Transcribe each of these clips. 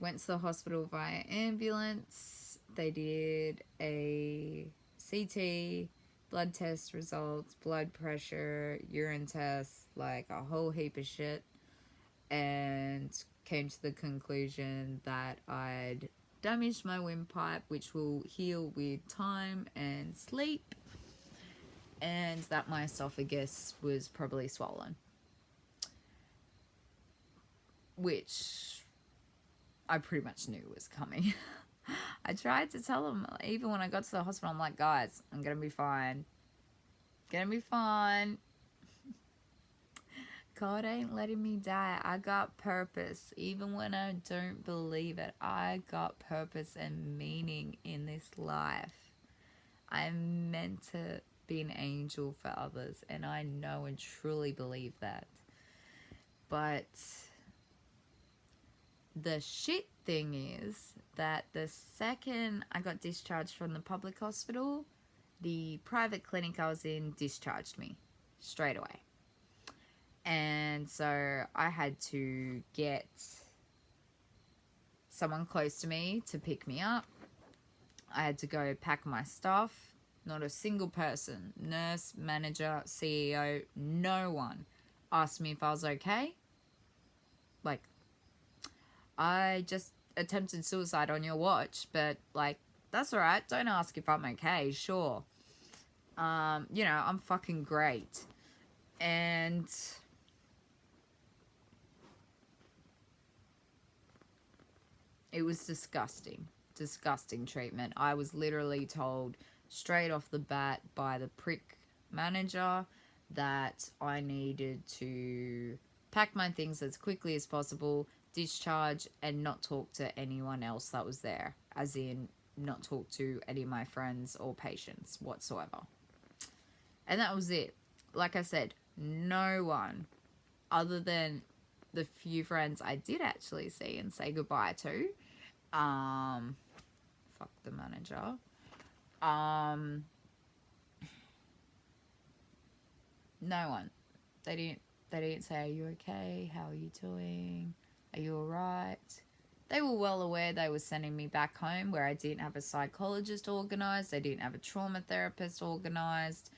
went to the hospital via ambulance. They did a CT, blood test results, blood pressure, urine tests, like a whole heap of shit, and came to the conclusion that I'd damaged my windpipe, which will heal with time and sleep, and that my esophagus was probably swollen, which I pretty much knew was coming. I tried to tell them, even when I got to the hospital, I'm like, guys, I'm gonna be fine. Gonna be fine. God ain't letting me die. I got purpose. Even when I don't believe it, I got purpose and meaning in this life. I'm meant to be an angel for others, and I know and truly believe that. But the shit thing is that the second I got discharged from the public hospital, the private clinic I was in discharged me straight away. And so I had to get someone close to me to pick me up. I had to go pack my stuff. Not a single person, nurse, manager, CEO, no one asked me if I was okay. Like, I just attempted suicide on your watch, but like, that's all right. Don't ask if I'm okay. Sure. You know, I'm fucking great. And it was disgusting. Disgusting treatment. I was literally told straight off the bat by the prick manager that I needed to pack my things as quickly as possible, discharge, and not talk to anyone else that was there. As in, not talk to any of my friends or patients whatsoever. And that was it. Like I said, no one other than the few friends I did actually see and say goodbye to. Fuck the manager. No one. They didn't say, are you okay? How are you doing? Are you alright? They were well aware they were sending me back home where I didn't have a psychologist organised. They didn't have a trauma therapist organised.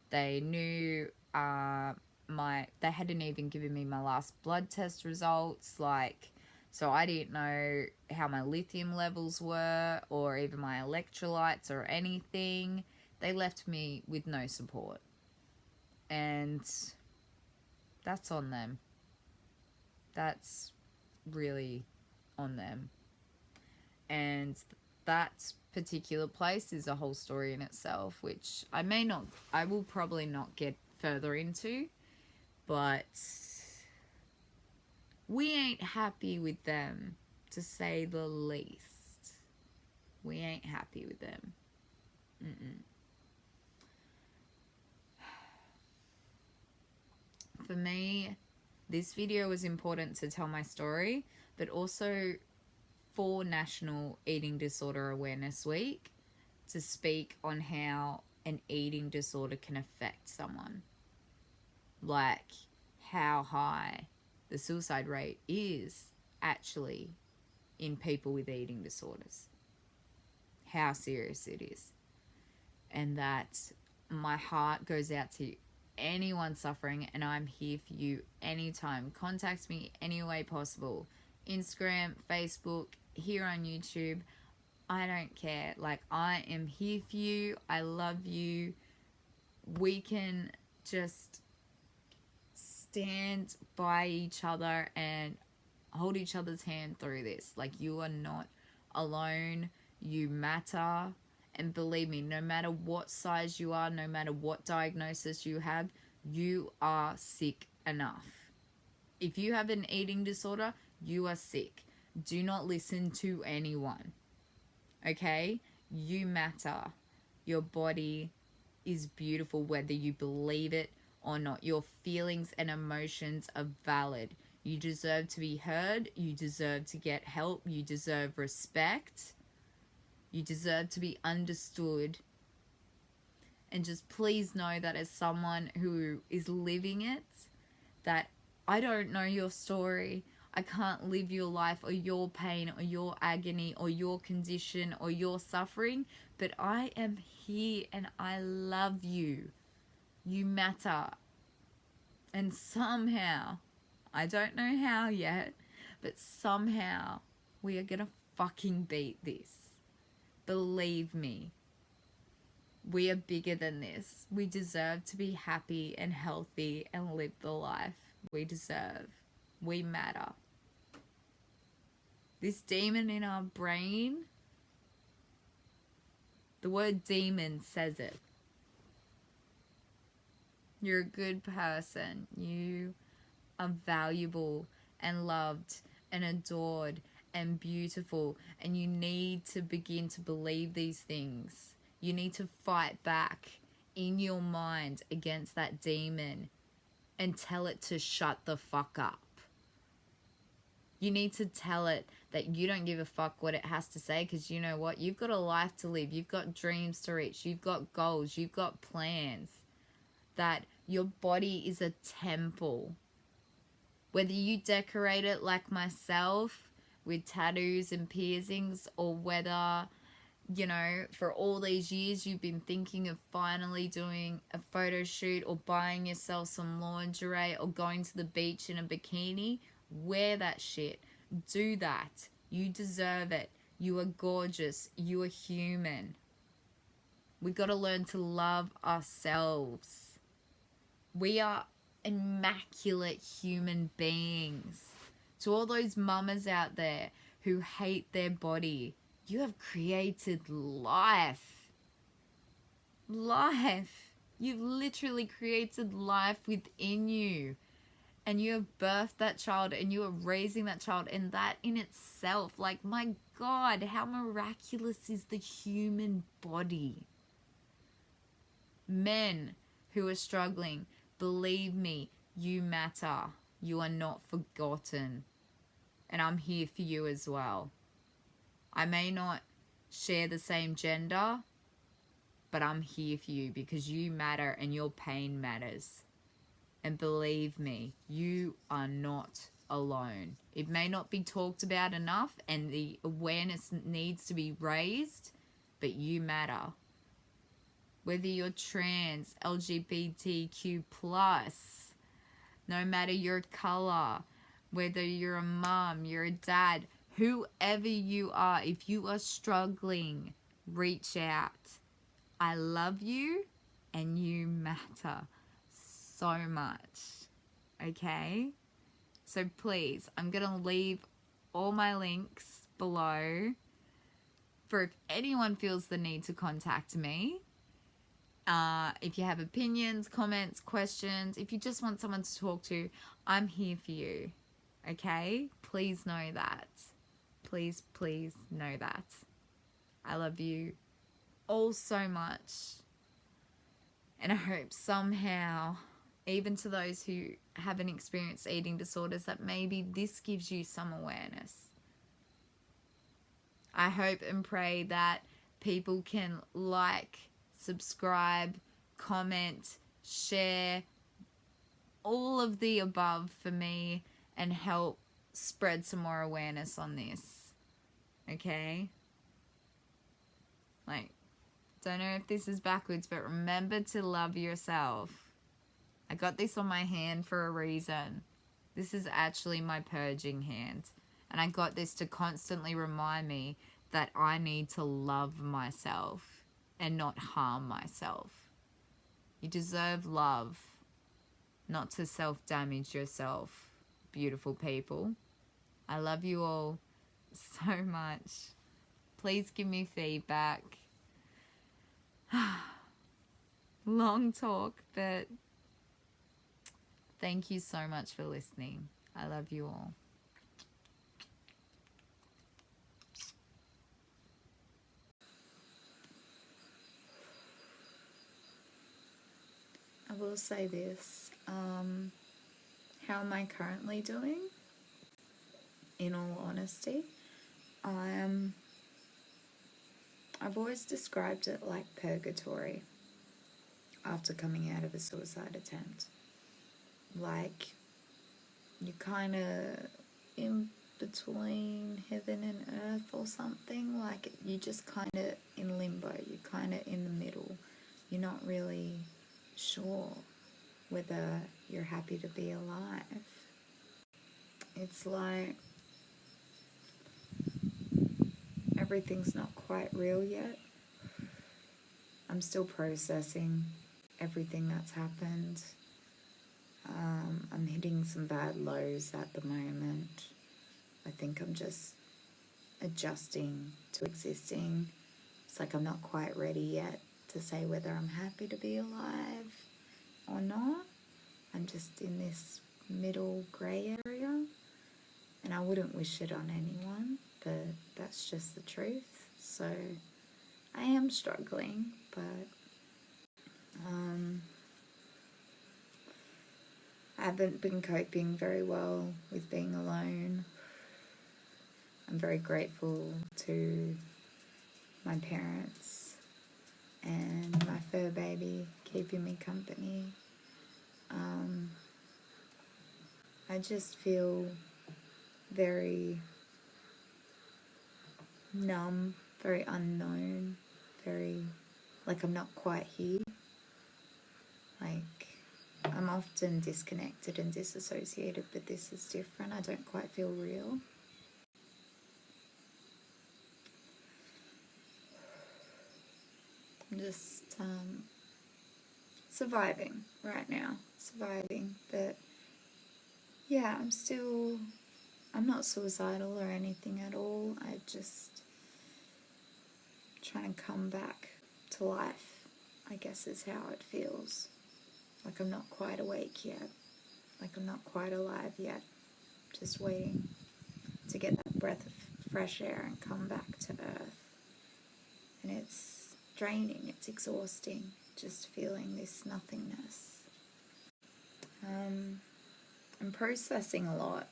They knew they hadn't even given me my last blood test results. Like, so I didn't know how my lithium levels were or even my electrolytes or anything. They left me with no support. And that's on them. That's really on them. And that particular place is a whole story in itself, which I will probably not get further into, but we ain't happy with them, to say the least. We ain't happy with them. For me, this video was important to tell my story, but also for National Eating Disorder Awareness Week to speak on how an eating disorder can affect someone. Like how high the suicide rate is actually in people with eating disorders. How serious it is. And that my heart goes out to anyone suffering, and I'm here for you anytime. Contact me any way possible. Instagram, Facebook, here on YouTube. I don't care. Like, I am here for you. I love you. We can just stand by each other and hold each other's hand through this. Like, you are not alone. You matter. And believe me, no matter what size you are, no matter what diagnosis you have, you are sick enough. If you have an eating disorder, you are sick. Do not listen to anyone. Okay? You matter. Your body is beautiful whether you believe it or not. Your feelings and emotions are valid. You deserve to be heard. You deserve to get help. You deserve respect. You deserve to be understood. And just please know that as someone who is living it, that I don't know your story. I can't live your life or your pain or your agony or your condition or your suffering, but I am here and I love you. You matter. And somehow, I don't know how yet, but somehow we are gonna fucking beat this. Believe me. We are bigger than this. We deserve to be happy and healthy and live the life we deserve. We matter. This demon in our brain, the word demon says it. You're a good person. You are valuable and loved and adored and beautiful, and you need to begin to believe these things. You need to fight back in your mind against that demon and tell it to shut the fuck up. You need to tell it that you don't give a fuck what it has to say, because you know what? You've got a life to live. You've got dreams to reach. You've got goals. You've got plans. That your body is a temple. Whether you decorate it like myself with tattoos and piercings, or whether, you know, for all these years you've been thinking of finally doing a photo shoot or buying yourself some lingerie or going to the beach in a bikini, wear that shit. Do that. You deserve it. You are gorgeous. You are human. We got to learn to love ourselves. We are immaculate human beings. To all those mamas out there who hate their body, you have created life. Life. You've literally created life within you. And you have birthed that child and you are raising that child. And that in itself, like, my God, how miraculous is the human body? Men who are struggling, believe me, you matter. You are not forgotten. And I'm here for you as well. I may not share the same gender, but I'm here for you because you matter and your pain matters. And believe me, you are not alone. It may not be talked about enough and the awareness needs to be raised, but you matter. Whether you're trans, LGBTQ+, no matter your color, whether you're a mom, you're a dad, whoever you are, if you are struggling, reach out. I love you and you matter so much, okay? So please, I'm going to leave all my links below for if anyone feels the need to contact me. If you have opinions, comments, questions, if you just want someone to talk to, I'm here for you, okay? Please know that. Please, please know that. I love you all so much. And I hope somehow, even to those who haven't experienced eating disorders, that maybe this gives you some awareness. I hope and pray that people can like, subscribe, comment, share, all of the above for me and help spread some more awareness on this. Okay? Like, don't know if this is backwards, but remember to love yourself. I got this on my hand for a reason. This is actually my purging hand. And I got this to constantly remind me that I need to love myself and not harm myself. You deserve love, not to self-damage yourself, beautiful people. I love you all so much. Please give me feedback. Long talk, but thank you so much for listening. I love you all. I will say this. How am I currently doing? In all honesty, I've always described it like purgatory after coming out of a suicide attempt. Like, you kind of in between heaven and earth or something. Like you just kind of in limbo, you're kind of in the middle. You're not really sure whether you're happy to be alive. It's like everything's not quite real yet. I'm still processing everything that's happened. I'm hitting some bad lows at the moment. I think I'm just adjusting to existing. It's like I'm not quite ready yet to say whether I'm happy to be alive or not. I'm just in this middle grey area, and I wouldn't wish it on anyone, but that's just the truth. So I am struggling, but I haven't been coping very well with being alone. I'm very grateful to my parents and my fur baby keeping me company. I just feel very numb, very unknown, very like I'm not quite here. Like I'm often disconnected and disassociated, but this is different. I don't quite feel real. I'm just surviving right now, but yeah, I'm not suicidal or anything at all. I just trying to come back to life, I guess is how it feels. Like I'm not quite awake yet. Like I'm not quite alive yet. Just waiting to get that breath of fresh air and come back to earth. And it's draining, it's exhausting, just feeling this nothingness. I'm processing a lot.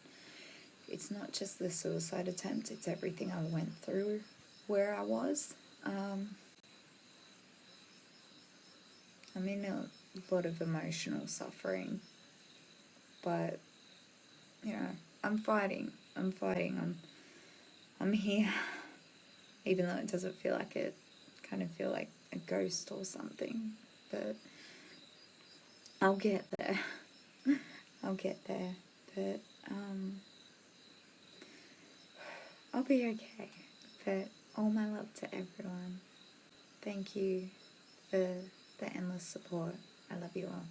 It's not just the suicide attempt, it's everything I went through where I was. I'm in a lot of emotional suffering, but you know, I'm fighting. I'm here, even though it doesn't feel like it. Kind of feel like a ghost or something, but I'll get there. But I'll be okay. But all my love to everyone. Thank you for the endless support. I love you all.